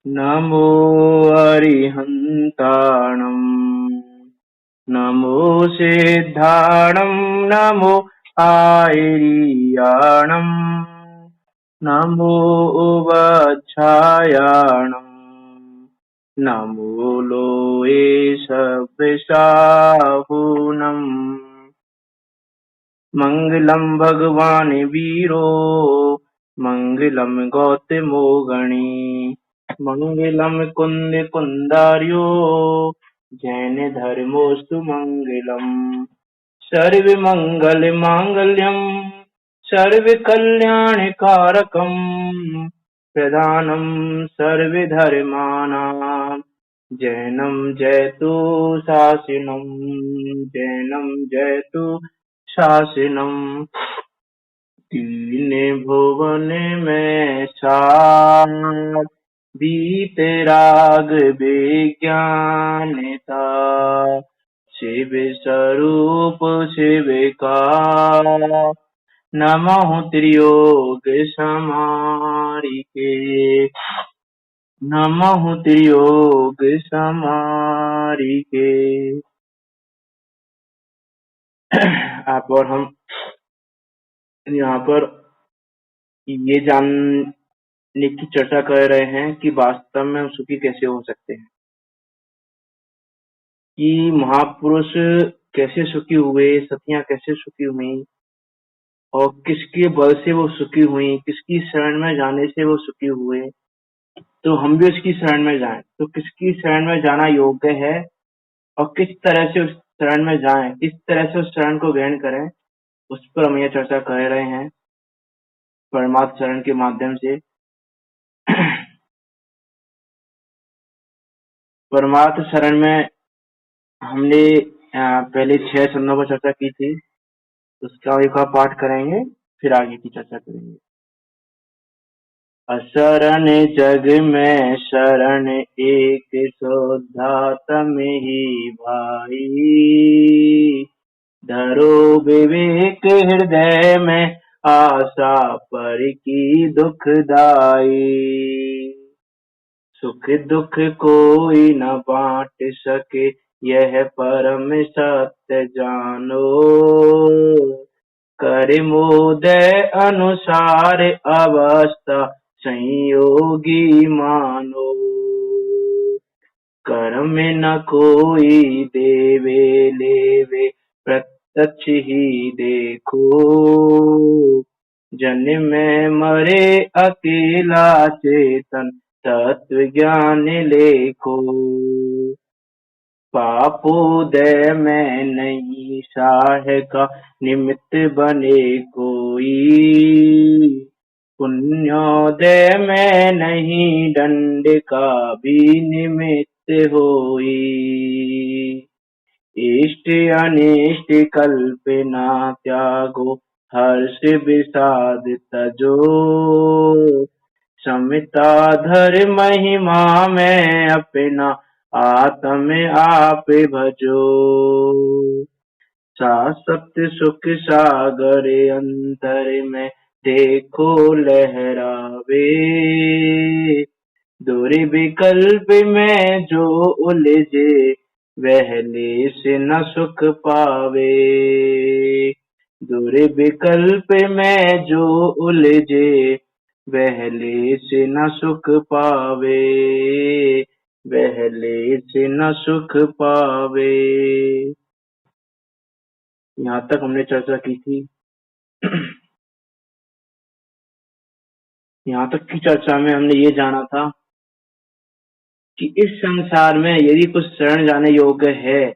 नमो अरिहन्ताणम् नमो सिद्धाणं नमो आयर्याणम् नमो वच्छायाणम् नमो लोये सव्यसाहुनम् मङ्गलं भगवान् वीरो मङ्गलं गौतमो गणी मङ्गलं कुन्दार्यो जैन धर्मोऽस्तु मङ्गलम् सर्वमङ्गलमाङ्गल्यं सर्वकल्याणकारकम् प्रधानं सर्वधर्माणां जैनं जयतु शासनम् जैनं जयतु शासनम् तीन भुवन में सार वीतराग विज्ञानता शिव स्वरूप शिव का नमः त्रियोग समारिके नमः त्रियोग समारिके। आप और हम यहाँ पर ये जानने की चर्चा कर रहे हैं कि वास्तव में हम सुखी कैसे हो सकते हैं, कि महापुरुष कैसे सुखी हुए, सतियां कैसे सुखी हुई और किसके बल से वो सुखी हुई, किसकी शरण में जाने से वो सुखी हुए। तो हम भी उसकी शरण में जाएं। तो किसकी शरण में जाना योग्य है और किस तरह से उस शरण में जाएं, किस तरह से उस शरण को ग्रहण करें, उस पर हम यह चर्चा कर रहे हैं परमात्म शरण के माध्यम से। परमात्म शरण में हमने पहले 6 चरणों पर चर्चा की थी, उसका एक और पाठ करेंगे, फिर आगे की चर्चा करेंगे। असरण जग में शरण एक शोधातम ही भाई, धरो विवेक हृदय में आशा पर की दुखदाई। सुख दुख कोई न बांट सके यह परम सत्य जानो, कर मोदय अनुसार अवस्था संयोगी मानो। कर्म न कोई देवे लेवे प्रत्यक्ष ही देखो, जन्म में मरे अकेला चेतन तत्व ज्ञान लेखो। पापोदय में नहीं साह का निमित्त बने कोई, पुण्योदय में नहीं दंड का भी निमित्त होई। इष्ट अनिष्ट कल्पना त्यागो हर्ष विषाद तजो, समता धर महिमा में अपना आत्म आप भजो। शाश्वत सुख सागर अंतर में देखो लहरावे, दूर विकल्प में जो उलझे वहले से न सुख पावे। दूर विकल्प में जो उलझे वहले से न सुख पावे, वहले से न सुख पावे। यहाँ तक हमने चर्चा की थी। यहाँ तक की चर्चा में हमने ये जाना था कि इस संसार में यदि कुछ शरण जाने योग्य है,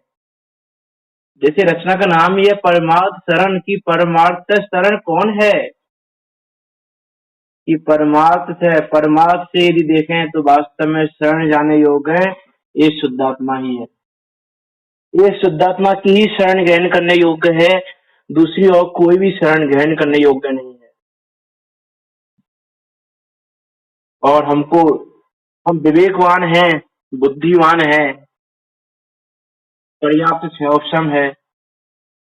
जैसे रचना का नाम ही है परमार्थ शरण, की परमार्थ शरण कौन है, कि परमार्थ से यदि देखें तो वास्तव में शरण जाने योग्य है ये शुद्धात्मा ही है। ये शुद्धात्मा की ही शरण ग्रहण करने योग्य है, दूसरी और कोई भी शरण ग्रहण करने योग्य नहीं है। और हम विवेकवान हैं, बुद्धिमान हैं, पर्याप्त 6 ऑप्शन है,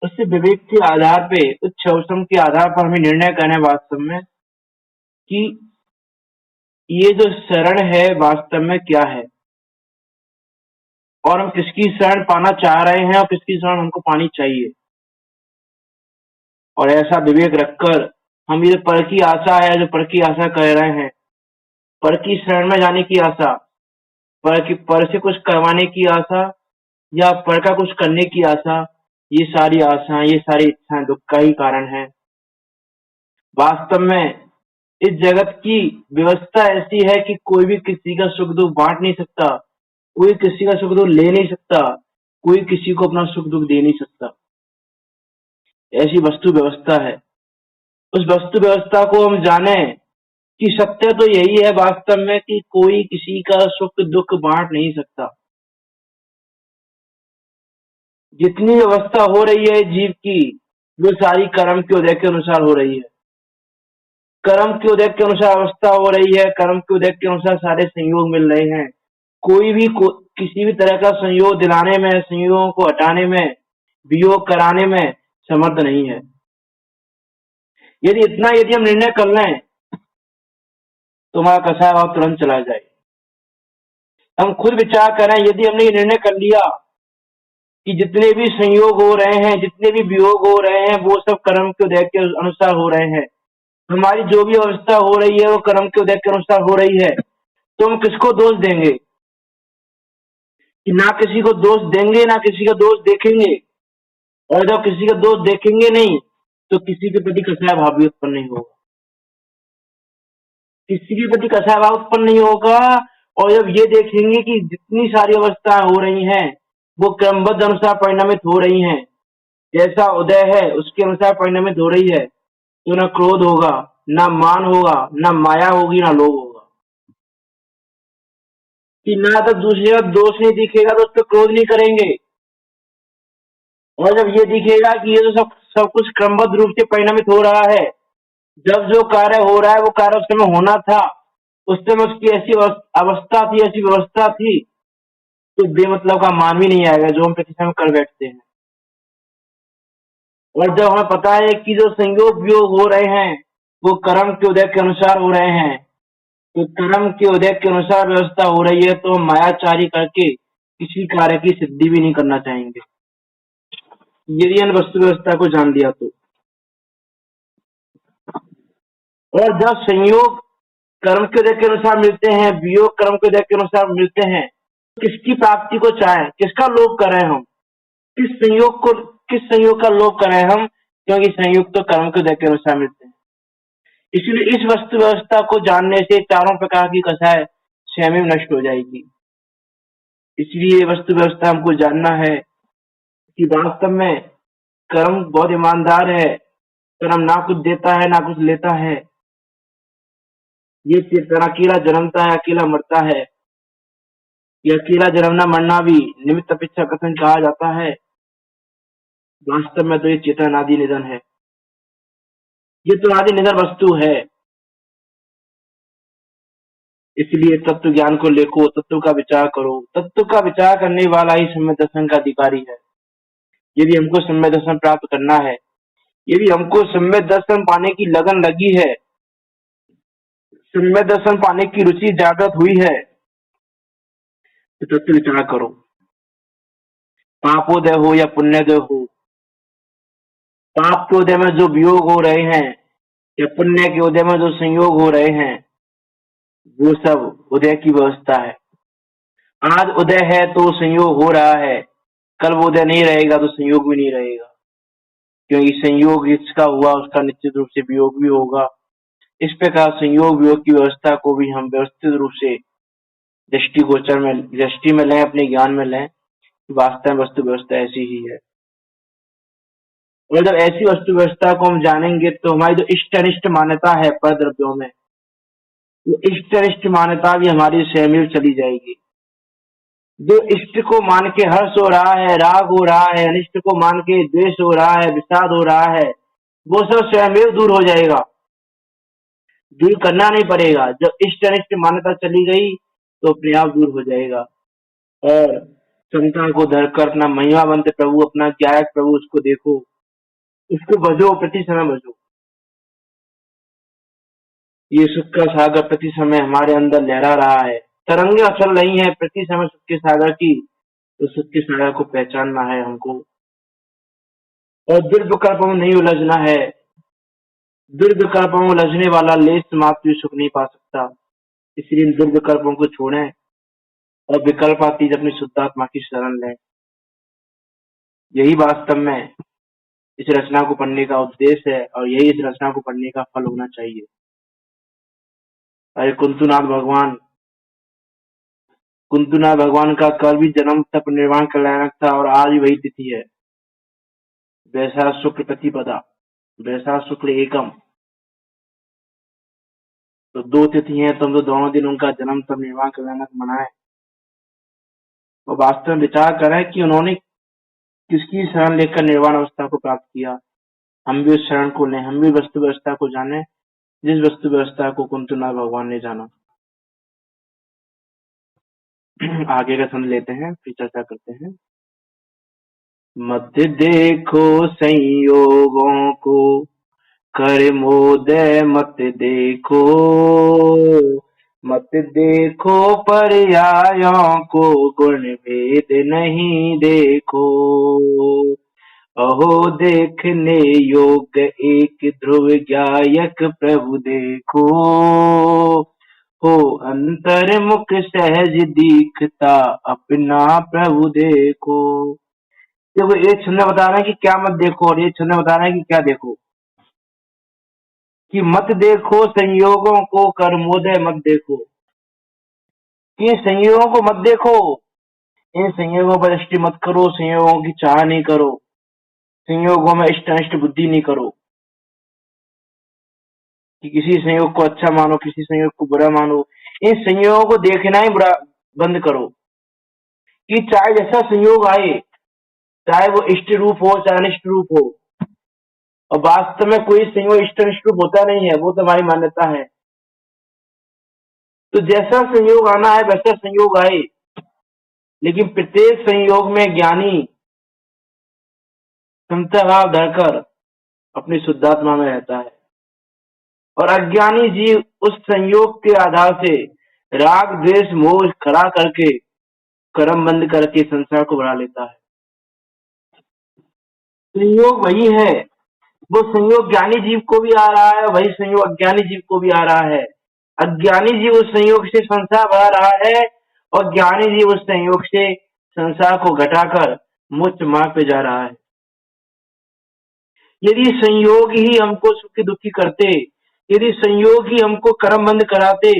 उससे विवेक के आधार पे, उस 6 ऑप्शन के आधार पर हमें निर्णय करना है वास्तव में कि ये जो शरण है वास्तव में क्या है, और हम किसकी शरण पाना चाह रहे हैं और किसकी शरण हमको पानी चाहिए। और ऐसा विवेक रखकर हम ये पर की आशा है, जो पर की आशा कह रहे हैं, पर की शरण में जाने की आशा, पर से कुछ करवाने की आशा, या पर का कुछ करने की आशा, ये सारी आशाएं, ये सारी इच्छाएं दुख का ही कारण है। वास्तव में इस जगत की व्यवस्था ऐसी है कि कोई भी किसी का सुख दुख बांट नहीं सकता, कोई किसी का सुख दुख ले नहीं सकता, कोई किसी को अपना सुख दुख दे नहीं सकता। ऐसी वस्तु व्यवस्था है। उस वस्तु व्यवस्था को हम जाने कि सत्य तो यही है वास्तव में कि कोई किसी का सुख दुख बांट नहीं सकता। जितनी व्यवस्था हो रही है जीव की, वो सारी कर्म के उदय के अनुसार हो रही है। कर्म के उदय के अनुसार अवस्था हो रही है, कर्म के उदय के अनुसार सारे संयोग मिल रहे हैं। कोई भी किसी भी तरह का संयोग दिलाने में, संयोगों को हटाने में, वियोग कराने में समर्थ नहीं है। यदि हम निर्णय कर लें तो हमारा कसाय भाव तुरंत चला जाए। हम खुद विचार करें, यदि हमने ये निर्णय कर लिया कि जितने भी संयोग हो रहे हैं, जितने भी वियोग हो रहे हैं, वो सब कर्म के उदय के अनुसार हो रहे हैं, हमारी जो भी अवस्था हो रही है वो कर्म के उदय के अनुसार हो रही है, तो हम किसको दोष देंगे? कि ना किसी को दोष देंगे, ना किसी का दोष देखेंगे। और जब किसी का दोष देखेंगे नहीं, तो किसी के प्रति कसाय भाव भी उत्पन्न नहीं होगा, किसी के प्रति कसाय भाव उत्पन्न नहीं होगा। और जब ये देखेंगे कि जितनी सारी अवस्थाएं हो रही हैं वो क्रमबद्ध अनुसार परिणामित हो रही हैं, जैसा उदय है उसके अनुसार परिणामित हो रही है, तो ना क्रोध होगा, ना मान होगा, ना माया होगी, ना लोभ होगा। कि ना तो दूसरे का दोष नहीं दिखेगा तो उस पर क्रोध नहीं करेंगे। और जब ये दिखेगा कि ये तो सब सब कुछ क्रमबद्ध रूप से परिणामित हो रहा है, जब जो कार्य हो रहा है वो कार्य उस समय होना था, उस समय उसकी ऐसी अवस्था थी, ऐसी व्यवस्था थी, तो बेमतलब का मान भी नहीं आएगा जो हम प्रति समय कर बैठते हैं। और जब हमें पता है कि जो संयोग वियोग हो रहे हैं वो कर्म के उदय के अनुसार हो रहे हैं, तो कर्म के उदय के अनुसार व्यवस्था हो रही है, तो हम मायाचारी करके किसी कार्य की सिद्धि भी नहीं करना चाहेंगे, यदि इन वस्तु व्यवस्था को जान लिया तो। और जब संयोग कर्म के उदय के अनुसार मिलते हैं, वियोग कर्म के उदय के अनुसार मिलते हैं, किसकी प्राप्ति को चाहें, किसका लोभ करें हम, किस संयोग का लोभ करें हम, क्योंकि संयोग तो कर्म के उदय के अनुसार मिलते हैं। इसलिए इस वस्तु व्यवस्था को जानने से चारों प्रकार की कसाय स्वयं ही नष्ट हो जाएगी। इसलिए वस्तु व्यवस्था हमको जानना है कि वास्तव में कर्म बहुत ईमानदार है, कर्म ना कुछ देता है ना कुछ लेता है। ये चेतन अकेला जन्मता है, अकेला मरता है। ये अकेला जन्मना मरना भी निमित्त अपेक्षा कथन कहा जाता है। वास्तव में तो ये चेतन आदि निधन है, ये तो आदि निधन वस्तु है। इसलिए तत्व ज्ञान को लेखो, तत्व का विचार करो। तत्व का विचार करने वाला ही सम्यक दर्शन का अधिकारी है। यदि हमको सम्यक दर्शन प्राप्त करना है, यदि हमको सम्यक दर्शन पाने की लगन लगी है, सम्यक दर्शन पाने की रुचि जागृत हुई है, तो तत्व विचार करो। पापोदय हो या पुण्योदय हो, पाप के उदय में जो वियोग हो रहे हैं या पुण्य के उदय में जो संयोग हो रहे हैं, वो सब उदय की व्यवस्था है। आज उदय है तो संयोग हो रहा है, कल वो उदय नहीं रहेगा तो संयोग भी नहीं रहेगा, क्योंकि संयोग जिसका हुआ उसका निश्चित रूप से वियोग भी होगा। इस प्रकार संयोग वियोग की व्यवस्था को भी हम व्यवस्थित रूप से दृष्टि में लें, अपने ज्ञान में लें। वास्तव में वस्तु व्यवस्था ऐसी ही है। और जब ऐसी वस्तु व्यवस्था को हम जानेंगे तो हमारी जो इष्ट अनिष्ट मान्यता है पर द्रव्यों में, वो इष्ट अनिष्ट मान्यता भी हमारी स्वयं चली जाएगी। जो इष्ट को मान के हर्ष हो रहा है, राग हो रहा है, अनिष्ट को मान के द्वेष हो रहा है, विषाद हो रहा है, वो सब स्वयं दूर हो जाएगा, दूर करना नहीं पड़ेगा। जब इष्ट अनिष्ट मान्यता चली गई तो अपने आप दूर हो जाएगा। और क्षमता को धरकर अपना महिमावंत प्रभु, अपना ज्ञायक प्रभु, उसको देखो, उसको भजो, प्रति समय भजो। ये सुख का सागर प्रति समय हमारे अंदर लहरा रहा है, तरंगे अचल रही हैं प्रति समय सुख के सागर की। तो सुख के सागर को पहचानना है हमको, और दृढ़ विकल्पों में नहीं उलझना है। दृढ़ विकल्पों में उलझने वाला लेस मात्र भी सुख नहीं पा सकता। इसलिए इन दृढ़ विकल्पों को छोड़ें और विकल्पातीत अपनी शुद्धात्मा की शरण लें। यही वास्तव में इस रचना को पढ़ने का उद्देश्य है, और यही इस रचना को पढ़ने का फल होना चाहिए। अरे कुंतुनाथ भगवान का कल भी जन्म तप निर्वाण कल्याणक था, और आज भी वही तिथि है। वैशाख शुक्ल प्रतिपदा, वैशाख शुक्ल एकम, तो दो तिथि हैं, तो हम तो दोनों दिन उनका जन्म तप निर्वाण कल्याणक मनाएं, और वास्तव में विचार करें कि उन्होंने किसकी शरण लेकर निर्वाण अवस्था को प्राप्त किया। हम भी उस शरण को लें, हम भी वस्तु व्यवस्था को जाने जिस वस्तु व्यवस्था को कुंतुनाथ भगवान ने जाना। आगे का सुन लेते हैं, फिर चर्चा करते हैं। मत देखो संयोगों को, कर मोदय मत देखो, मत देखो पर्यायों को, गुण भेद नहीं देखो। अहो देखने योग्य एक ध्रुव गायक प्रभु देखो, हो अंतर्मुख सहज दीखता अपना प्रभु देखो। देखो, एक छंद बता रहा है कि क्या मत देखो, और एक छंद बता रहा है कि क्या देखो। कि मत देखो संयोगों को, कर्मोदय मत देखो, कि संयोगों को मत देखो, इन संयोगों पर दृष्टि मत करो, संयोगों की चाह नहीं करो, संयोगों में इष्ट अनिष्ट बुद्धि नहीं करो, कि किसी संयोग को अच्छा मानो, किसी संयोग को बुरा मानो। इन संयोगों को देखना ही बुरा बंद करो, कि चाहे जैसा संयोग आए, चाहे वो इष्ट रूप हो चाहे अनिष्ट रूप हो, और वास्तव में कोई संयोग इष्ट अनिष्ट रूप होता नहीं है, वो तो हमारी मान्यता है। तो जैसा संयोग आना है वैसा संयोग आए, लेकिन प्रत्येक संयोग में ज्ञानी समता भाव धरकर अपनी शुद्धात्मा में रहता है, और अज्ञानी जीव उस संयोग के आधार से राग द्वेष मोह खड़ा करके कर्म बंद करके संसार को बढ़ा लेता है। संयोग वही है, वो संयोग ज्ञानी जीव को भी आ रहा है, वही संयोग अज्ञानी जीव को भी आ रहा है। अज्ञानी जीव उस संयोग से संसार बढ़ा रहा है, और ज्ञानी जीव उस संयोग से संसार को घटाकर मोक्ष मार्ग पे जा रहा है। यदि संयोग ही हमको सुखी दुखी करते, यदि संयोग ही हमको कर्म बंद कराते,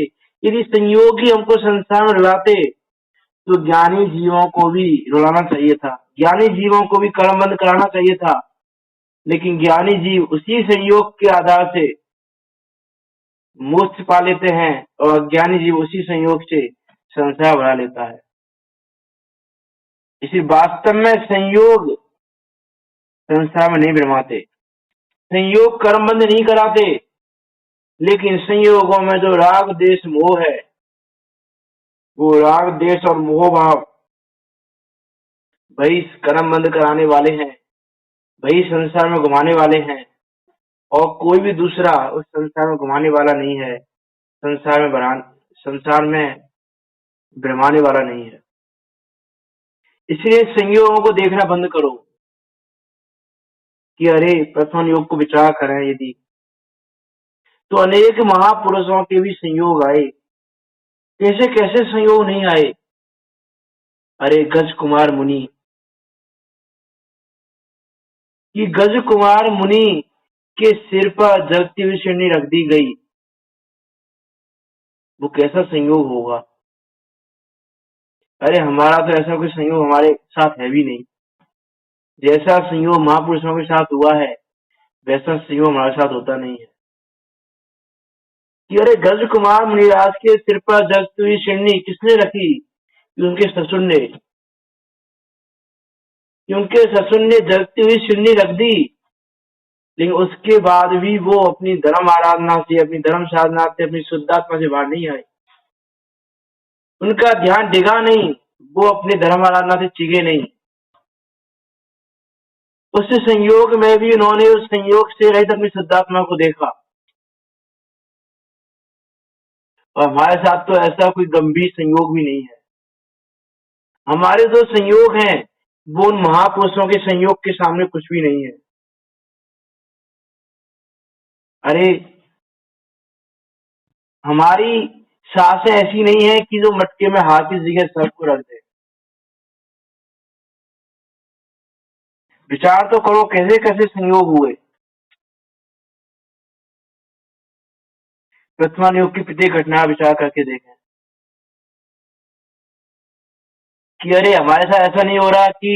यदि संयोग ही हमको संसार में रुलाते, तो ज्ञानी जीवों को भी रुलाना चाहिए था, ज्ञानी जीवों को भी कर्म बंद कराना चाहिए था। लेकिन ज्ञानी जीव उसी संयोग के आधार से मोक्ष पा लेते हैं, और अज्ञानी जीव उसी संयोग से संसार बढ़ा लेता है। इसी वास्तव में संयोग संसार में नहीं विरमाते, संयोग कर्म बंद नहीं कराते, लेकिन संयोगों में जो राग देश मोह है, वो राग देश और मोह भाव वही कर्म बंद कराने वाले हैं, वही संसार में घुमाने वाले हैं, और कोई भी दूसरा उस संसार में घुमाने वाला नहीं है, संसार में भ्रमाने वाला नहीं है। इसलिए संयोगों को देखना बंद करो, कि अरे प्रथम योग को विचार करें यदि, तो अनेक महापुरुषों के भी संयोग आए, कैसे कैसे संयोग नहीं आए। अरे गज कुमार मुनि, कि गज कुमार मुनि के सिर पर जगती हुई सिरनी रख दी गई, वो कैसा संयोग होगा। अरे हमारा तो ऐसा कोई संयोग हमारे साथ है भी नहीं, जैसा संयोग महापुरुषों के साथ हुआ है वैसा संयोग हमारे साथ होता नहीं है। कि अरे गज कुमार मुनिराज के सिर पर जगती हुई सिरनी किसने रखी, उनके ससुर ने, उनके ससुर ने जगती हुई सिरनी रख दी, लेकिन उसके बाद भी वो अपनी धर्म आराधना से, अपनी धर्म साधना से, अपनी शुद्धात्मा से बाहर नहीं आए, उनका ध्यान डिगा नहीं, वो अपने धर्म आराधना से चिगे नहीं। उस संयोग में भी उन्होंने उस संयोग से रहित अपनी शुद्धात्मा को देखा, और हमारे साथ तो ऐसा कोई गंभीर संयोग भी नहीं है। हमारे जो संयोग हैं वो उन महापुरुषों के संयोग के सामने कुछ भी नहीं है। अरे हमारी सांसें ऐसी नहीं है कि जो मटके में हाथ की जगह सर को रख दे। विचार तो करो कैसे कैसे संयोग हुए। वर्तमान युग की प्रत्येक घटना विचार करके देखें कि अरे हमारे साथ ऐसा नहीं हो रहा कि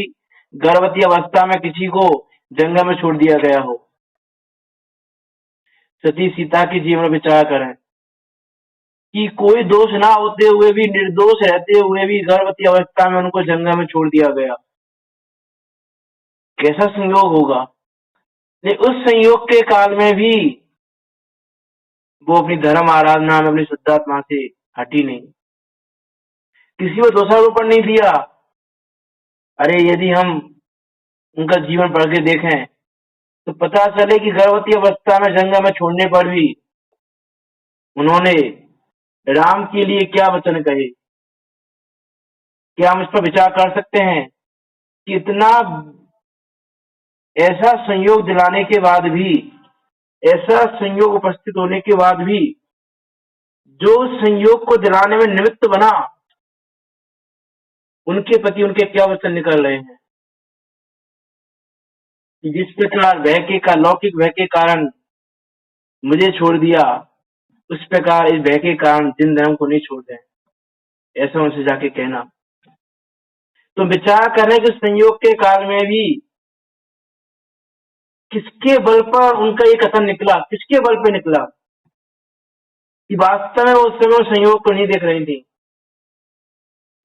गर्भवती अवस्था में किसी को जंगल में छोड़ दिया गया हो। सती सीता के जीवन विचार करें कि कोई दोष ना होते हुए भी, निर्दोष रहते हुए भी गर्भवती अवस्था में उनको जंगल में छोड़ दिया गया। कैसा संयोग होगा। लेकिन उस संयोग के काल में भी वो अपनी धर्म आराधना में अपनी शुद्धात्मा से हटी नहीं, किसी को दोषारोपण नहीं दिया। अरे यदि हम उनका जीवन पढ़ के देखें तो पता चले कि गर्भवती अवस्था में जंगल में छोड़ने पर भी उन्होंने राम के लिए क्या वचन कहे। क्या हम इस पर विचार कर सकते हैं कि इतना ऐसा संयोग दिलाने के बाद भी, ऐसा संयोग उपस्थित होने के बाद भी जो संयोग को दिलाने में निमित्त बना, उनके प्रति उनके क्या वचन निकल रहे हैं कि जिस प्रकार भय के लौकिक भय के कारण मुझे छोड़ दिया, उस प्रकार इस भय के कारण जिन धर्म को नहीं छोड़ दें, ऐसा उनसे जाके कहना। तो विचार करें कि संयोग के काल में भी किसके बल पर उनका ये कथन निकला, किसके बल पे निकला कि वास्तव में उस समय वो संयोग को नहीं देख रही थी।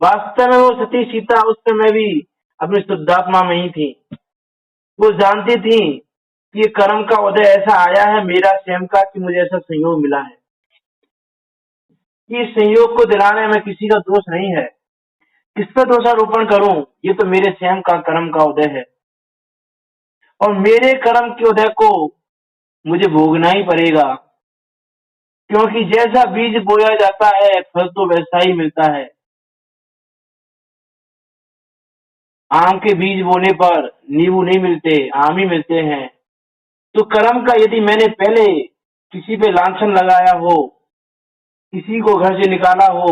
वास्तव में वो सती सीता उस समय भी अपनी शुद्धात्मा में ही थी। वो जानती थी कि ये कर्म का उदय ऐसा आया है मेरा स्वयं का कि मुझे ऐसा संयोग मिला है कि इस संयोग को दिलाने में किसी का दोष नहीं है। किस पर दोषारोपण करूं, ये तो मेरे स्वयं का कर्म का उदय है और मेरे कर्म के उदय को मुझे भोगना ही पड़ेगा, क्योंकि जैसा बीज बोया जाता है फल तो वैसा ही मिलता है। आम के बीज बोने पर नींबू नहीं मिलते, आम ही मिलते हैं। तो कर्म का यदि मैंने पहले किसी पे लांछन लगाया हो, किसी को घर से निकाला हो,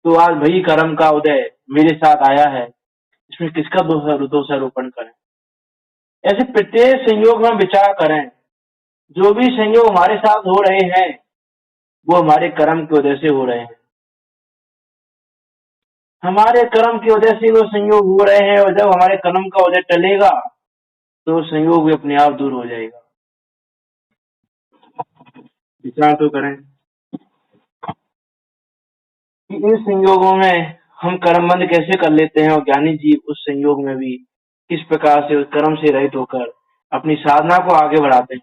तो आज वही कर्म का उदय मेरे साथ आया है। इसमें किसका दोषारोपण करें। ऐसे प्रत्येक संयोग में विचार करें, जो भी संयोग हमारे साथ हो रहे हैं वो हमारे कर्म की वजह से हो रहे हैं। हमारे कर्म की वजह से वो संयोग हो रहे हैं और जब हमारे कर्म का उदय टलेगा तो संयोग भी अपने आप दूर हो जाएगा। विचार तो करें कि इन संयोगों में हम कर्मबंध कैसे कर लेते हैं और ज्ञानी जीव उस संयोग में भी किस प्रकार से उस कर्म से रहित होकर अपनी साधना को आगे बढ़ाते हैं,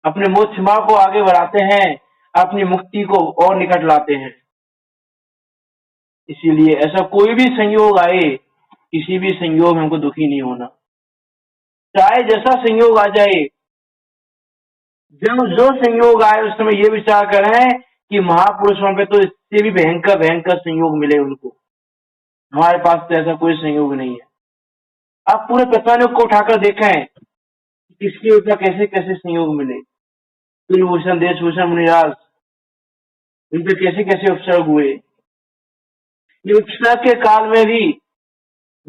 अपने मोक्ष मार्ग को आगे बढ़ाते हैं, अपनी मुक्ति को और निकट लाते हैं। इसीलिए ऐसा कोई भी संयोग आए, किसी भी संयोग में हमको दुखी नहीं होना, चाहे जैसा संयोग आ जाए। जब जो संयोग आए उस समय ये विचार करें कि महापुरुषों पे तो इससे भी भयंकर भयंकर संयोग मिले उनको, हमारे पास तो ऐसा कोई संयोग नहीं है। आप पूरे प्रसंग को उठाकर देखें किसके ऊपर कैसे कैसे संयोग मिले। कुलभूषण देशभूषण मुनिराज, उन पे कैसे कैसे उपसर्ग हुए। ये उपसर्ग के काल में भी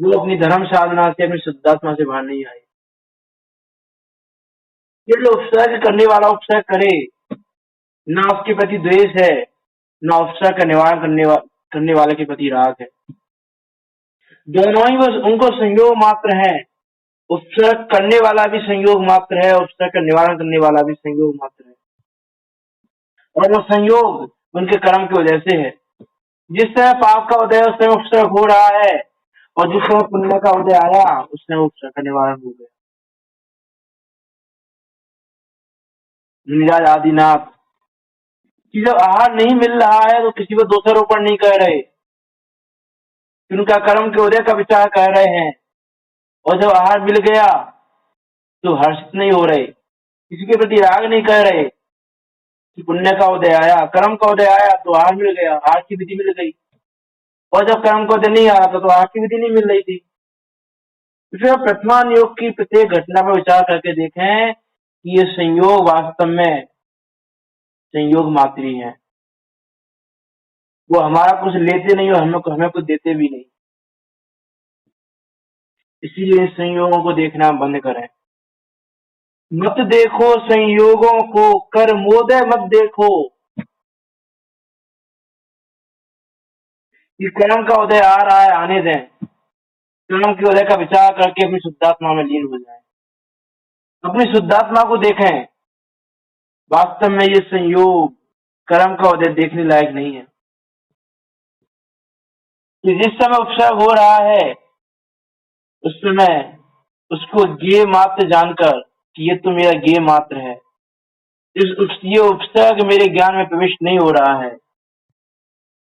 वो अपनी धर्म साधना से, अपनी शुद्धात्मा से बाहर नहीं आए। ये जो उपसर्ग करने वाला उपसर्ग करे, ना उसके प्रति द्वेष है, ना उपसर्ग का निवारण करने वाले के प्रति राग है। दोनों ही बस उनको संयोग मात्र है। उपसर्ग करने वाला भी संयोग मात्र है, उपसर्ग का निवारण करने वाला भी संयोग मात्र है, और वो संयोग उनके कर्म की वजह से है। जिस समय पाप का उदय उस समय उपसर्ग हो रहा है और जिस समय पुण्य का उदय आया उस समय उपसर्ग का निवारण हो गया। नीराज आदिनाथ कि जब आहार नहीं मिल रहा है तो किसी को दोषारोपण नहीं कर रहे, उनका कर्म के उदय का विचार कर रहे हैं, और जब आहार मिल गया तो हर्षित नहीं हो रहे, किसी के प्रति राग नहीं कर रहे, कि पुण्य का उदय आया, कर्म का उदय आया तो आहार मिल गया, आहार की विधि मिल गई। और जब कर्म का उदय नहीं आ रहा था तो आहार की विधि नहीं मिल रही थी। तो फिर प्रतिमान योग की प्रत्येक घटना पर विचार करके देखें कि ये संयोग वास्तव में संयोग मात्र ही है। वो हमारा कुछ लेते नहीं और हमें कुछ देते भी नहीं। इसीलिए इन संयोगों को देखना बंद करें। मत देखो संयोगों को, कर मोदय मत देखो। कि कर्म का उदय आ रहा है, आने दें। कर्म के उदय का विचार करके अपनी शुद्धात्मा में लीन हो जाएं। अपनी शुद्धात्मा को देखें। वास्तव में ये संयोग कर्म का उदय देखने लायक नहीं है। कि जिस समय उपसर्ग हो रहा है उस समय उसको ज्ञेय मात्र जानकर कि ये तो मेरा ज्ञेय मात्र है, ये उपसर्ग मेरे ज्ञान में प्रविष्ट नहीं हो रहा है।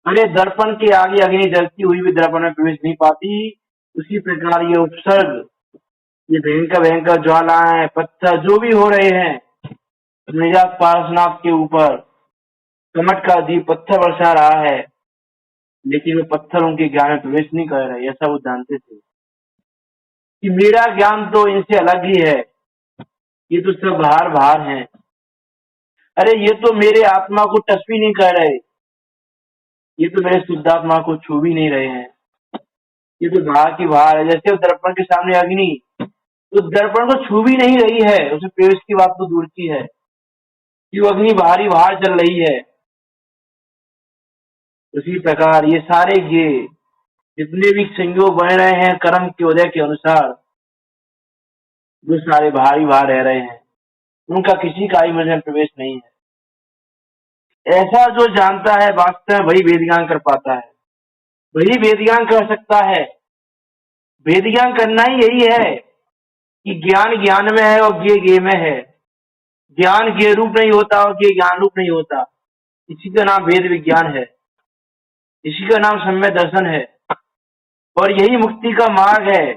अरे दर्पण के आगे अग्नि जलती हुई भी दर्पण में प्रवेश नहीं पाती, उसी प्रकार ये उपसर्ग, ये भयंकर भयंकर ज्वालाएं, पत्थर जो भी हो रहे हैं निजात पार्श्वनाथ के ऊपर कमट का दीप पत्थर बरसा रहा है, लेकिन वो पत्थर उनके ज्ञान में प्रवेश नहीं कर रहे। ऐसा वो जानते थे कि मेरा ज्ञान तो इनसे अलग ही है, ये तो सब बाहर बाहर हैं। अरे ये तो मेरे आत्मा को टच भी नहीं कर रहे, ये तो मेरे शुद्धात्मा को छू भी नहीं रहे हैं, ये तो बाहर की बाहर है। जैसे वो दर्पण के सामने अग्नि, तो दर्पण को छू भी नहीं रही है, उसे प्रवेश की बात तो दूर की है कि वो अग्नि बाहरी बाहर चल रही है। उसी प्रकार ये सारे ये जितने भी संयोग बन रहे हैं कर्म के उदय के अनुसार, वो सारे बाहरी बाहर रह रहे हैं, उनका किसी का ही मुझ में प्रवेश नहीं है। ऐसा जो जानता है वास्तव में वही वेद ज्ञान कर पाता है, वही वेद ज्ञान कर सकता है। वेद ज्ञान करना ही यही है कि ज्ञान ज्ञान में है और ज्ञेय ज्ञेय में है। ज्ञान ज्ञेय रूप नहीं होता और ज्ञेय ज्ञान रूप नहीं होता। इसी का नाम वेद विज्ञान है, इसी का नाम सम्यक दर्शन है, और यही मुक्ति का मार्ग है।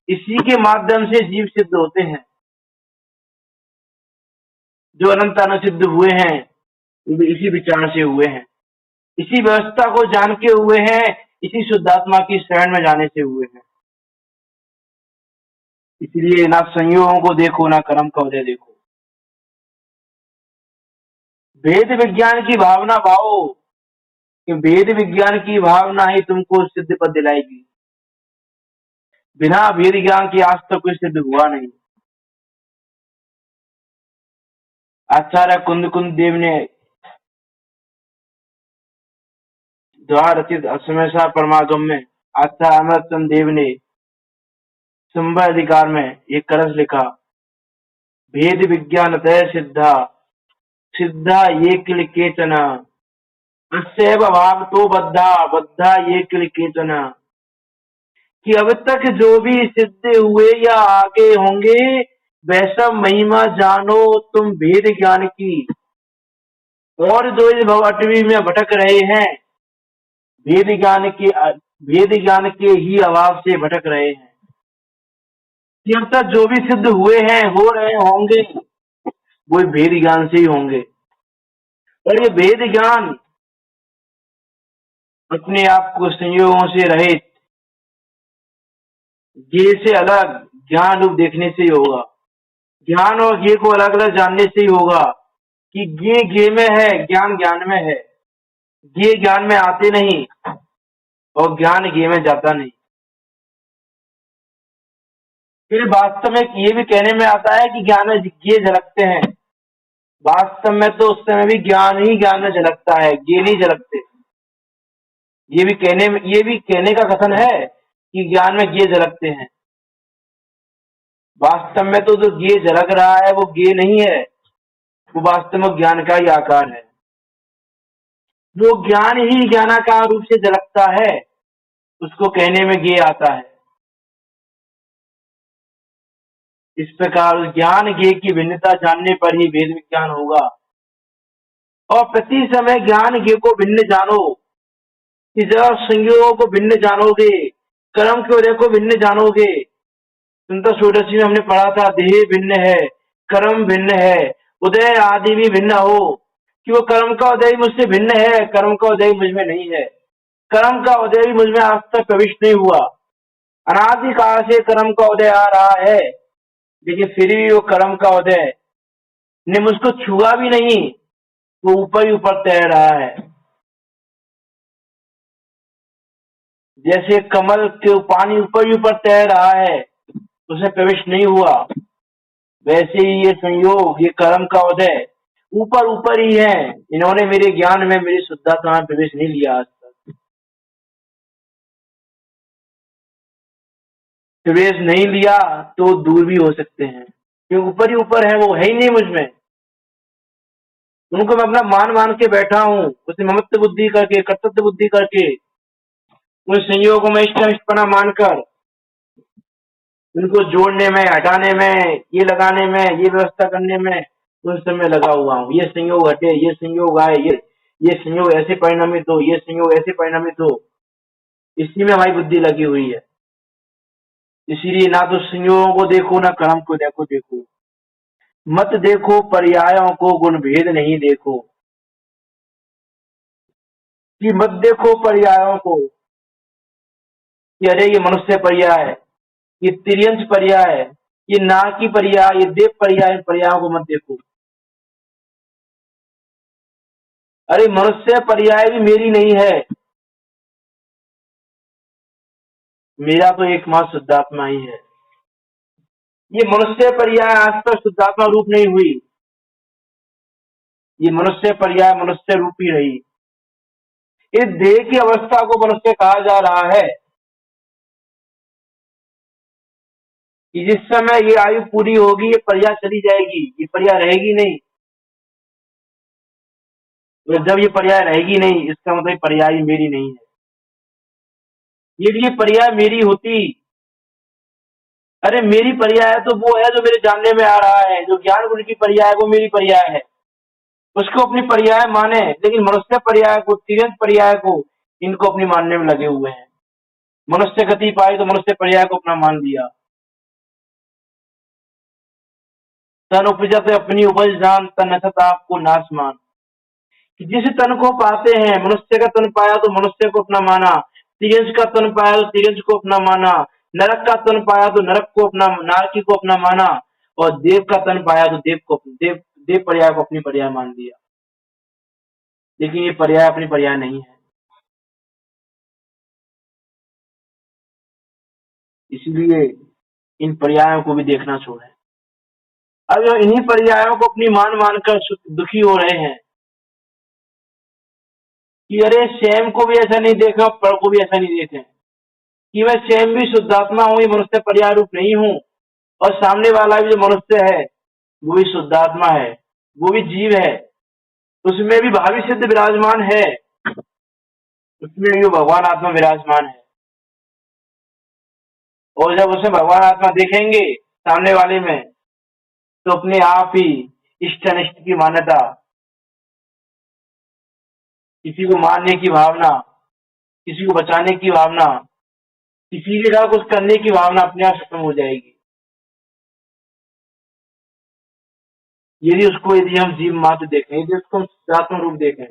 इसी के माध्यम से जीव सिद्ध होते हैं। जो अनंत सिद्ध हुए हैं वो भी इसी विचार से हुए हैं, इसी व्यवस्था को जान के हुए हैं, इसी शुद्धात्मा की शरण में जाने से हुए हैं। इसलिए ना संयोगों को देखो, ना कर्म का उदय देखो। वेद विज्ञान की भावना पाओ कि वेद विज्ञान की भावना ही तुमको सिद्ध पद दिलाएगी। बिना वेद ज्ञान के आज तक कोई सिद्ध हुआ नहीं। आचार्य कुंद कुंद देव ने द्वारा रचित असमयसा परमागम में आचार्य अमृतचंद देव ने संभव अधिकार में एक करस लिखा, भेद विज्ञान तय सिद्धा सिद्धा ये किल केचन अस्यैव भाव तो बद्धा बद्धा ये किल केचन। कि अब तक जो भी सिद्ध हुए या आगे होंगे वैसा महिमा जानो तुम भेद ज्ञान की, और जो इस भव अटवी में भटक रहे हैं भेद ज्ञान के ही अभाव से भटक रहे हैं। कि अब तक जो भी सिद्ध हुए हैं, हो रहे होंगे, वो भेद ज्ञान से ही होंगे। और ये भेद ज्ञान अपने आप को संयोगों से रहित ज्ञेय से अलग ज्ञान रूप देखने से ही होगा। ज्ञान और ज्ञेय को अलग अलग जानने से ही होगा कि ज्ञेय ज्ञेय में है, ज्ञान ज्ञान में है। ज्ञेय ज्ञान में आते नहीं और ज्ञान ज्ञेय में जाता नहीं। फिर वास्तव में ये भी कहने में आता है कि ज्ञान में ज्ञेय झलकते हैं, वास्तव में तो उस समय भी ज्ञान ही ज्ञान में झलकता है, ज्ञेय नहीं झलकते। ये भी कहने का कथन है कि ज्ञान में ज्ञेय झलकते हैं। वास्तव में तो जो ज्ञेय झलक रहा है वो ज्ञेय नहीं है, वो वास्तव में ज्ञान का ही आकार है। जो ज्ञान ही ज्ञानाकार रूप से झलकता है उसको कहने में ज्ञेय आता है। इस प्रकार ज्ञान ज्ञेय की भिन्नता जानने पर ही वेद विज्ञान होगा। और प्रति समय ज्ञान ज्ञेय को भिन्न जानो, कि जब संयोगों को भिन्न जानोगे, कर्म के उदय को भिन्न जानोगे। संत षोडशी में हमने पढ़ा था, देह भिन्न है, कर्म भिन्न है, उदय आदि भी भिन्न हो, कि वो कर्म का उदय भी मुझसे भिन्न है, कर्म का उदय मुझ में नहीं है, कर्म का उदय भी मुझ में आज तक प्रविष्ट नहीं हुआ। अनादि काल से कर्म का उदय आ रहा है, लेकिन फिर भी वो कर्म का उदय ने मुझको छुआ भी नहीं, वो ऊपर ही ऊपर तैर रहा है। जैसे कमल के पानी ऊपर ही ऊपर तैर रहा है, उसमें प्रवेश नहीं हुआ, वैसे ही ये संयोग, ये कर्म का उदय ऊपर ऊपर ही है। इन्होंने मेरे ज्ञान में, मेरी शुद्धता में प्रवेश नहीं लिया आज तक। प्रवेश नहीं लिया तो दूर भी हो सकते हैं, क्योंकि ऊपर ही ऊपर है, वो है ही नहीं मुझ में। उनको मैं अपना मान मान के बैठा हूँ, उसे ममत्व बुद्धि करके, कर्तव्य बुद्धि करके, उन संयोगों में इष्टपना मानकर उनको जोड़ने में, हटाने में, ये लगाने में, ये व्यवस्था करने में उन समय लगा हुआ हूँ। ये संयोग हटे, ये संयोग आए, ये संयोग ऐसे परिणामित हो, ये संयोग ऐसे परिणामित हो, इसी में हमारी बुद्धि लगी हुई है। इसीलिए ना तो संयोगों को देखो, ना कर्म को देखो। मत देखो पर्यायों को, गुण भेद नहीं देखो। कि मत देखो पर्यायों को कि अरे ये मनुष्य पर्याय है, ये तिर्यंश पर्याय है, ये ना की पर्याय, ये देव पर्याय, पर्यायों को मत देखो। अरे मनुष्य पर्याय भी मेरी नहीं है, मेरा तो एकमात्र शुद्धात्मा ही है। ये मनुष्य पर्याय आज तक शुद्धात्मा रूप नहीं हुई, ये मनुष्य पर्याय मनुष्य रूप ही रही। इस देह की अवस्था को मनुष्य कहा जा रहा है कि जिस समय ये आयु पूरी होगी, ये पर्याय चली जाएगी, ये पर्याय रहेगी नहीं। तो जब ये पर्याय रहेगी नहीं, इसका मतलब पर्याय मेरी नहीं है। ये पर्याय मेरी होती, अरे मेरी पर्याय तो वो है जो मेरे जानने में आ रहा है, जो ज्ञान गुण की पर्याय वो मेरी पर्याय है, उसको अपनी पर्याय माने। लेकिन मनुष्य पर्याय को, तिरंत पर्याय को, इनको अपनी मानने में लगे हुए हैं। मनुष्य गति पाई तो मनुष्य पर्याय को अपना मान लिया। तन उपजत अपनी उपज जान, तन असत आपको नाश मान। कि जिस तन को पाते हैं, मनुष्य का तन पाया तो मनुष्य को अपना माना, तिरंज का तन पाया तो तिरंज को अपना माना, नरक का तन पाया तो नरक को अपना, नारकी को अपना माना, और देव का तन पाया तो देव को, देव पर्याय को अपनी पर्याय मान लिया। लेकिन ये पर्याय अपनी पर्याय नहीं है, इसलिए इन पर्यायों को भी देखना छोड़े। अब जो इन्हीं पर्यायों को अपनी मान मानकर दुखी हो रहे हैं कि अरे स्वयं को भी ऐसा नहीं देखा, पर को भी ऐसा नहीं देखे कि मैं स्वयं भी शुद्धात्मा हूँ, ये मनुष्य पर्याय रूप नहीं हूँ, और सामने वाला भी जो मनुष्य है वो भी शुद्धात्मा है, वो भी जीव है, उसमें भी भावी सिद्ध विराजमान है, उसमें भी भगवान आत्मा विराजमान है। और जब उसे भगवान आत्मा देखेंगे सामने वाले में, तो अपने आप ही इष्ट अनिष्ट की मान्यता, किसी को मारने की भावना, किसी को बचाने की भावना, किसी के साथ कुछ करने की भावना अपने आप खत्म हो जाएगी। यदि हम जीव मात्र देखें, यदि उसको हम शुद्धात्मा रूप देखें,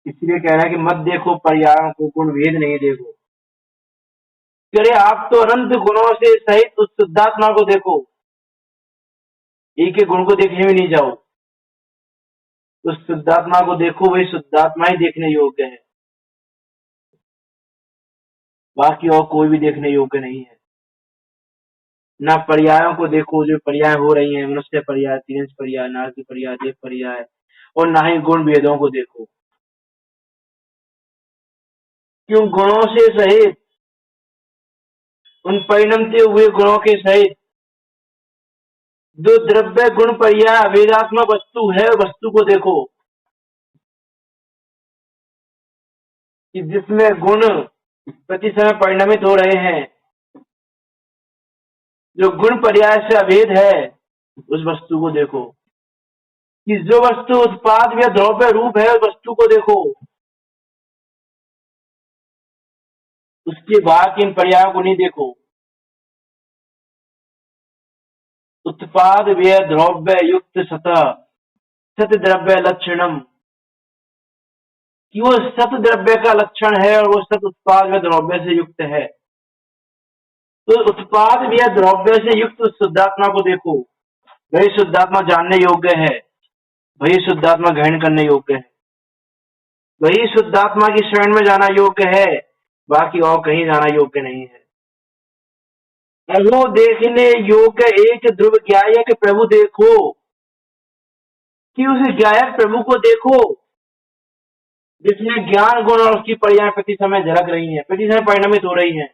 इसलिए कह रहा है कि मत देखो पर्यायों को, गुण भेद नहीं देखो। अरे आप तो अनंत गुणों से सहित उस शुद्धात्मा को देखो, एक एक गुण को देखने में नहीं जाओ, उस शुद्धात्मा को देखो, वही शुद्धात्मा ही देखने योग्य है, बाकी और कोई भी देखने योग्य नहीं है। ना पर्यायों को देखो जो पर्याय हो रही हैं, मनुष्य पर्याय, तिरंज पर्याय, नारकी पर्याय, देव पर्याय, और ना ही गुण भेदों को देखो। क्यों? गुणों से सहित, उन परिणमते हुए गुणों के सहित जो द्रव्य गुण पर्याय वेदात्मक वस्तु है, वस्तु को देखो कि जिसमें गुण प्रति समय परिणमित हो रहे हैं, जो गुण पर्याय से अभेद है, उस वस्तु को देखो कि जो वस्तु उत्पाद या द्रव्य रूप है, उस वस्तु को देखो, उसके बाद इन पर्यायों को नहीं देखो। उत्पाद व्यय द्रव्य युक्त सतह सत द्रव्य लक्षणम, कि वो सत द्रव्य का लक्षण है और वो सत उत्पाद व द्रव्य से युक्त है। तो उत्पाद या द्रव्य से युक्त उस शुद्धात्मा को देखो, वही शुद्धात्मा जानने योग्य है, वही शुद्धात्मा ग्रहण करने योग्य है, वही शुद्धात्मा की शरण में जाना योग्य है, बाकी और कहीं जाना योग्य नहीं है। प्रभु देखने योग्य एक ध्रुव ज्ञायक प्रभु देखो, कि उस ज्ञायक प्रभु को देखो जिसमें ज्ञान गुण और उसकी पर्याय प्रति समय झलक रही है, प्रति समय परिणमित हो रही है।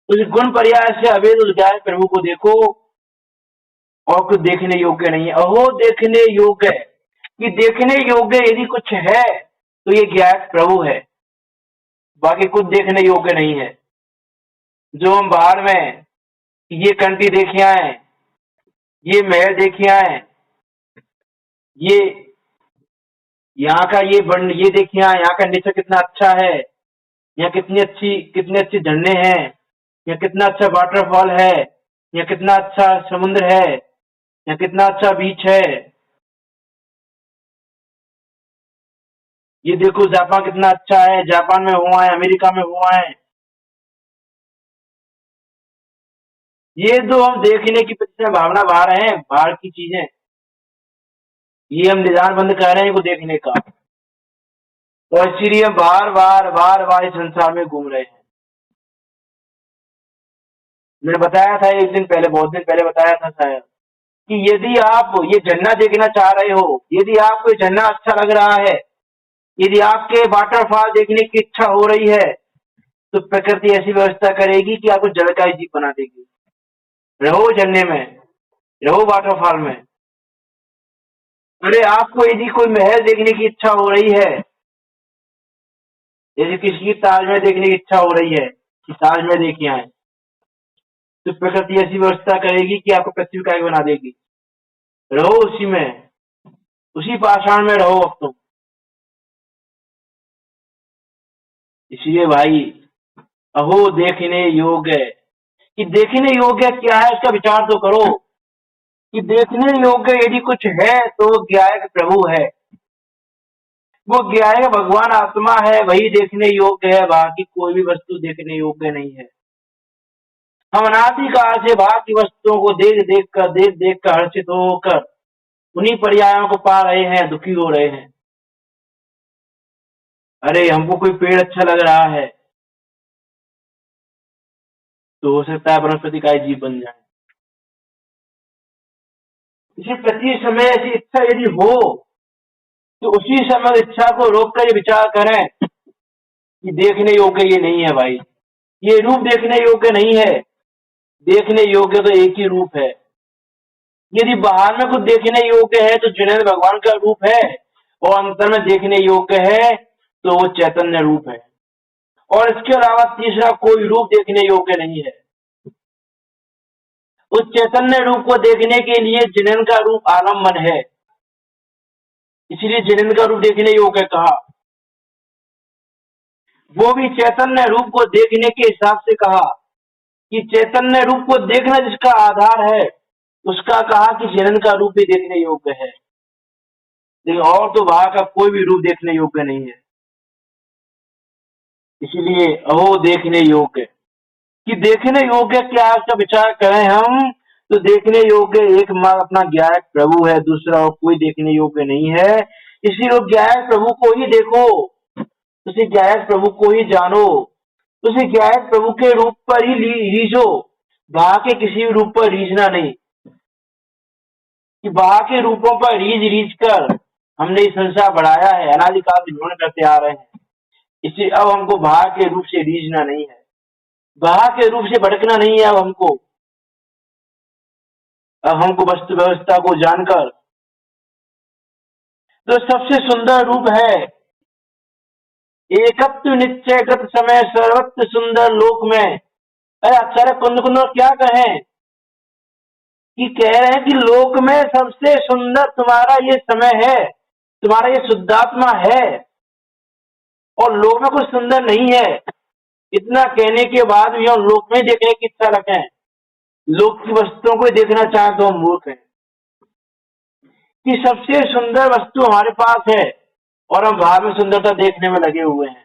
उस गुण पर्याय से अवेद उस ज्ञायक प्रभु को देखो और कुछ देखने योग्य नहीं है। अहो देखने योग्य, कि देखने योग्य यदि कुछ है तो ये ज्ञायक प्रभु है, बाकी कुछ देखने योग्य नहीं है। जो हम बाहर में ये कंट्री देखे आए, ये महल देखे आए, ये यहाँ का ये देखे आए, यहाँ का नेचर कितना अच्छा है, यहाँ कितनी अच्छी झरने हैं, यहाँ कितना अच्छा वाटरफॉल है, यहाँ कितना अच्छा समुद्र है, यहाँ कितना अच्छा बीच है, ये देखो जापान कितना अच्छा है, जापान में हुआ है, अमेरिका में हुआ है। ये तो हम देखने की प्रति भावना बाहर है, बाहर की चीजें, ये हम निदान बंद कर रहे हैं इनको देखने का, और इसीलिए बार बार इस संसार में घूम रहे हैं। मैंने बताया था एक दिन पहले, बहुत दिन पहले बताया था शायद, कि यदि आप ये झरना देखना चाह रहे हो, यदि आपको ये झरना अच्छा लग रहा है, यदि आपके वाटरफॉल देखने की इच्छा हो रही है, तो प्रकृति ऐसी व्यवस्था करेगी कि आपको जल का जीव बना देगी। रहो झरने में, रहो वाटरफॉल में। अरे आपको यदि कोई महल देखने की इच्छा हो रही है, यदि किसी की ताजमहल देखने की इच्छा हो रही है कि ताजमहल देखिए आए, तो प्रकृति ऐसी व्यवस्था करेगी कि आपको पृथ्वी का बना देगी। रहो उसी में, उसी पाषाण में रहो अब तुम। इसलिए भाई अहो देखने योग्य, कि देखने योग्य क्या है इसका विचार तो करो, कि देखने योग्य यदि कुछ है तो वो ज्ञायक प्रभु है, वो ज्ञायक भगवान आत्मा है, वही देखने योग्य है, बाकी कोई भी वस्तु देखने योग्य नहीं है। हम अनादि काल से बाहर की वस्तुओं को देख कर हर्षित होकर उन्हीं पर्यायों को पा रहे हैं, दुखी हो रहे हैं। अरे हमको कोई पेड़ अच्छा लग रहा है तो हो सकता है वनस्पति का जीव बन जाए। इसी प्रति समय ऐसी इच्छा यदि हो तो उसी समय इच्छा को रोककर ये विचार करें कि देखने योग्य ये नहीं है भाई, ये रूप देखने योग्य नहीं है, देखने योग्य तो एक ही रूप है। यदि बाहर में कुछ देखने योग्य है तो जिनेन्द्र भगवान का रूप है, और अंतर में देखने योग्य है तो वो चैतन्य रूप है, और इसके अलावा तीसरा कोई रूप देखने योग्य नहीं है। उस चैतन्य रूप को देखने के लिए जिनेन्द्र का रूप आलम्बन है, इसलिए जिनेन्द्र का रूप देखने योग्य कहा। वो भी चैतन्य रूप को देखने के हिसाब से कहा कि चैतन्य रूप को देखना जिसका आधार है उसका कहा कि जिनेन्द्र का रूप भी देखने योग्य है, लेकिन और तो वहां का कोई भी रूप देखने योग्य नहीं है। इसलिए अहो देखने योग्य, कि देखने योग्य क्या है उसका विचार करें हम, तो देखने योग्य एक अपना ज्ञायक प्रभु है, दूसरा और कोई देखने योग्य नहीं है। इसीलिए ज्ञायक प्रभु को ही देखो, उसी ज्ञायक प्रभु को ही जानो, उसी ज्ञायक प्रभु के रूप पर ही रीझो, बाहर के किसी भी रूप पर रीझना नहीं, कि बाहर के रूपों पर रीझ कर हमने इस संसार बढ़ाया है, अनादिकाल से भ्रमण करते आ रहे हैं। इसलिए अब हमको बाहर के रूप से रीझना नहीं है, बाहर के रूप से भटकना नहीं है। अब हमको वस्तु व्यवस्था को जानकर, तो सबसे सुंदर रूप है एकत्व निश्चयगत समय सर्वत्र सुंदर लोक में। अरे आचार्य कुंद क्या कहें, कि कह रहे हैं कि लोक में सबसे सुंदर तुम्हारा ये समय है, तुम्हारा ये शुद्धात्मा है, और लोक में कुछ सुंदर नहीं है। इतना कहने के बाद भी हम लोक में देखने की इच्छा रखें, लोक की वस्तुओं को देखना चाहें तो हम मूर्ख हैं। कि सबसे सुंदर वस्तु हमारे पास है और हम बाहर में सुंदरता देखने में लगे हुए हैं।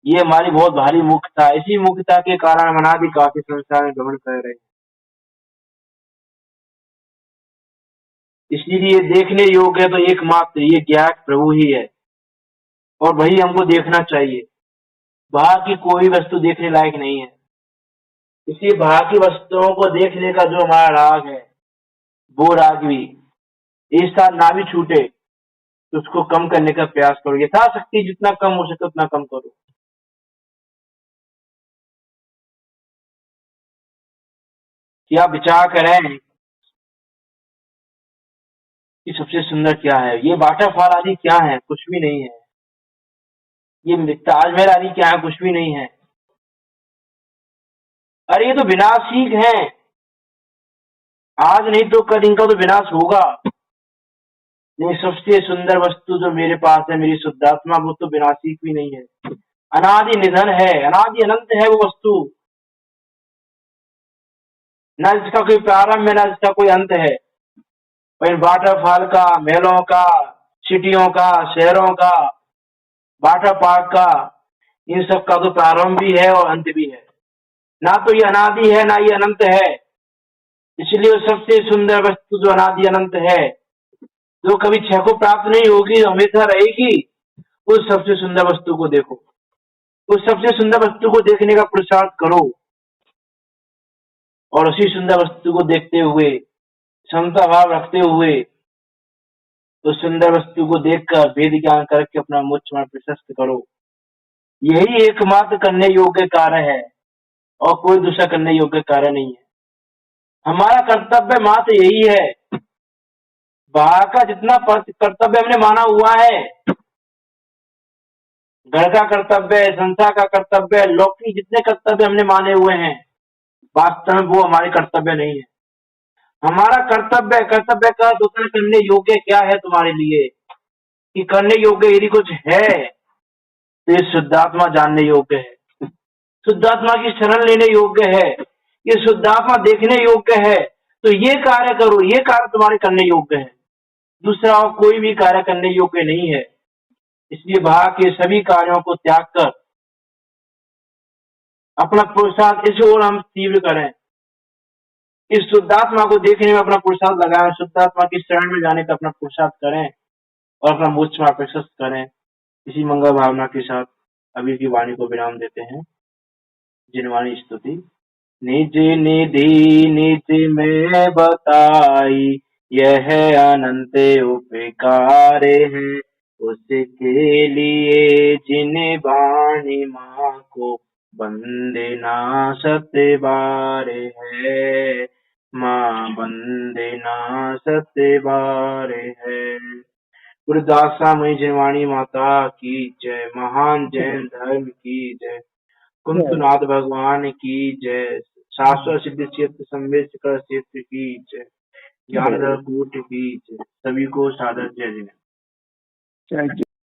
ये हमारी बहुत भारी मूर्खता है। इसी मूर्खता के कारण हम अनादि काफी संसार में भ्रमण कर रहे हैं। इसलिए देखने योग्य है तो एकमात्र ये ज्ञात प्रभु ही है और वही हमको देखना चाहिए। बाहर की कोई वस्तु देखने लायक नहीं है। इसलिए बाहर की वस्तुओं को देखने का जो हमारा राग है, वो राग भी इस साल ना भी छूटे तो उसको कम करने का प्रयास करो। यथाशक्ति जितना कम हो सके उतना कम करो। कि आप विचार करें कि सबसे सुंदर क्या है। ये वाटरफॉल आदि क्या है? कुछ भी नहीं है। ये ताजमहल आदि क्या है? कुछ भी नहीं है। अरे ये तो विनाशी है। आज नहीं तो कल इनका तो विनाश होगा। नहीं, सबसे सुंदर वस्तु जो मेरे पास है, मेरी शुद्धात्मा, वो तो विनाशी भी नहीं है। अनादि निधन है, अनादि अनंत है वो वस्तु। ना जिसका कोई प्रारंभ है ना जिसका कोई अंत है। पर वाटरफॉल का, महलों का, सिटियों का, शहरों का, वाटर पार्क का, इन सब का तो प्रारंभ भी है और अंत भी है। ना तो ये अनादि है ना ये अनंत है। इसलिए वो सबसे सुंदर वस्तु जो अनादि अनंत है, जो कभी क्षय को प्राप्त नहीं होगी, हमेशा रहेगी, उस सबसे सुंदर वस्तु को देखो। उस सबसे सुंदर वस्तु को देखने का पुरुषार्थ करो और उसी सुंदर वस्तु को देखते हुए, क्षमता भाव रखते हुए, उस सुंदर वस्तु को देखकर वेद ज्ञान करके अपना मोक्ष मार्ग प्रशस्त करो। यही एकमात्र करने योग्य कार्य है और कोई दूसरा करने योग्य कार्य नहीं है। हमारा कर्तव्य मात्र यही है। बाहर का जितना कर्तव्य हमने माना हुआ है, घर का कर्तव्य, संसार का कर्तव्य, लौकिक जितने कर्तव्य हमने माने हुए हैं, वास्तव में वो हमारे कर्तव्य नहीं है। हमारा कर्तव्य का दूसरा करने योग्य क्या है तुम्हारे लिए? कि करने योग्य यदि कुछ है तो ये शुद्धात्मा जानने योग्य है, शुद्धात्मा की शरण लेने योग्य है, ये शुद्धात्मा देखने योग्य है। तो ये कार्य करो, ये कार्य तुम्हारे करने योग्य है। दूसरा और कोई भी कार्य करने योग्य नहीं है। इसलिए बाहर के सभी कार्यों को त्याग कर अपना पुरुषार्थ इस ओर हम तीव्र करें। इस शुद्धात्मा को देखने में अपना पुरुषार्थ लगाएं, शुद्धात्मा की शरण में जाने का अपना पुरुषार्थ करें और अपना मोक्ष मार्ग प्रशस्त करें। इसी मंगल भावना के साथ अभी की वाणी को विराम देते हैं। जिनवाणी स्तुति। निज निधि निज में बताई, यह अनंत उपकार है। उसके लिए जिन वाणी माँ को वंदना सत बार है, माँ वंदना सत बार है। गुरुदासा मई जिनवाणी माता की जय। महान जैन धर्म की जय। कुंतुनाथ भगवान की जय। शाश्वत सिद्ध क्षेत्र संवेद कर क्षेत्र की जय। ज्ञान कूट की जय। सभी को सादर जय जय। Thank you.